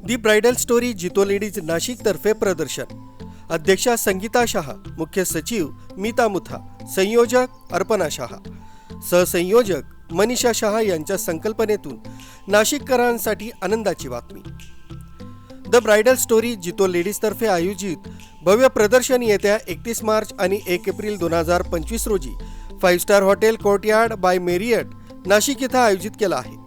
दी bridal story जितो ladies Nashik तर्फे प्रदर्शन। अध्यक्षा संगीता शाह, मुख्य सचिव मीता मुथा, संयोजक अर्पणा शाह, सहसंयोजक मनीषा शाह यांच्या संकल्पनेतून नाशिककरांसाठी आनंदाची बातमी। द ब्राइडल स्टोरी जितो लेडीज तर्फे आयोजित भव्य प्रदर्शन येत्या 31 मार्च आणि 1 एप्रिल 2025 रोजी 5 star hotel courtyard by Marriott Nashik येथे आयोजित केलं आहे।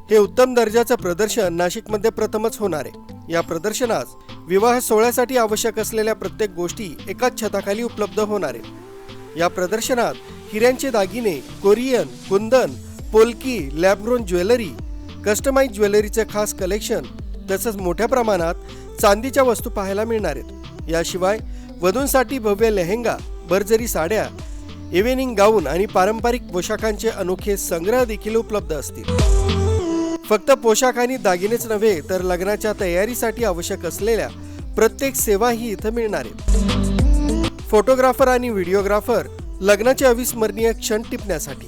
हे उत्तम दर्जाचं प्रदर्शन नाशिकमध्ये प्रथमच होणार आहे। या प्रदर्शनात विवाह सोहळ्यासाठी आवश्यक असलेल्या प्रत्येक गोष्टी एकाच छताखाली उपलब्ध होणार आहेत। या प्रदर्शनात हिऱ्यांचे दागिने, कोरियन, कुंदन, पोल्की, लॅबग्रोन ज्वेलरी, कस्टमाइज ज्वेलरीचे खास कलेक्शन तसंच मोठ्या प्रमाणात चांदीच्या वस्तू पाहायला मिळणार आहेत। याशिवाय वधूंसाठी भव्य लेहेंगा, बर्जरी साड्या, इव्हिनिंग गाऊन आणि पारंपरिक पोशाखांचे अनोखे संग्रह देखील उपलब्ध असतील। फक्त पोशाख आणि दागिनेच नव्हे तर लग्नाच्या तयारीसाठी आवश्यक असलेल्या प्रत्येक सेवाही इथं मिळणार आहेत। फोटोग्राफर आणि व्हिडिओग्राफर लग्नाचे अविस्मरणीय क्षण टिपण्यासाठी,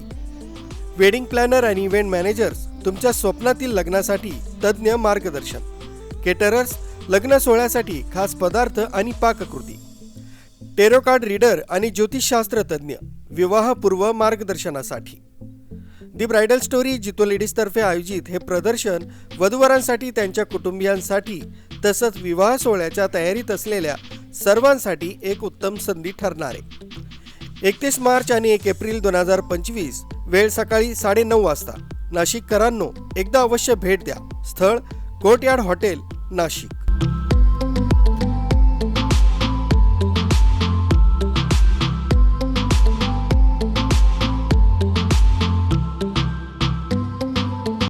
वेडिंग प्लॅनर आणि इव्हेंट मॅनेजर्स तुमच्या स्वप्नातील लग्नासाठी तज्ञ मार्गदर्शन, केटरर्स लग्न सोहळ्यासाठी खास पदार्थ आणि पाककृती, टेरो कार्ड रीडर आणि ज्योतिषशास्त्र तज्ञ विवाहपूर्व मार्गदर्शनासाठी। दी ब्राइडल स्टोरी जितो लेडीज तर्फे आयोजित हे प्रदर्शन वधूवरांसाठी, त्यांच्या कुटुंबियांसाठी तसंच विवाह सोहळ्याच्या तयारीत असलेल्या सर्वांसाठी एक उत्तम संधी ठरणार आहे। 31 मार्च आणि 1 एप्रिल 2025 वेळ सकाळी 9:30 वाजता। नाशिककरांनो, एकदा अवश्य भेट द्या। स्थळ कोर्टयार्ड हॉटेल, नाशिक।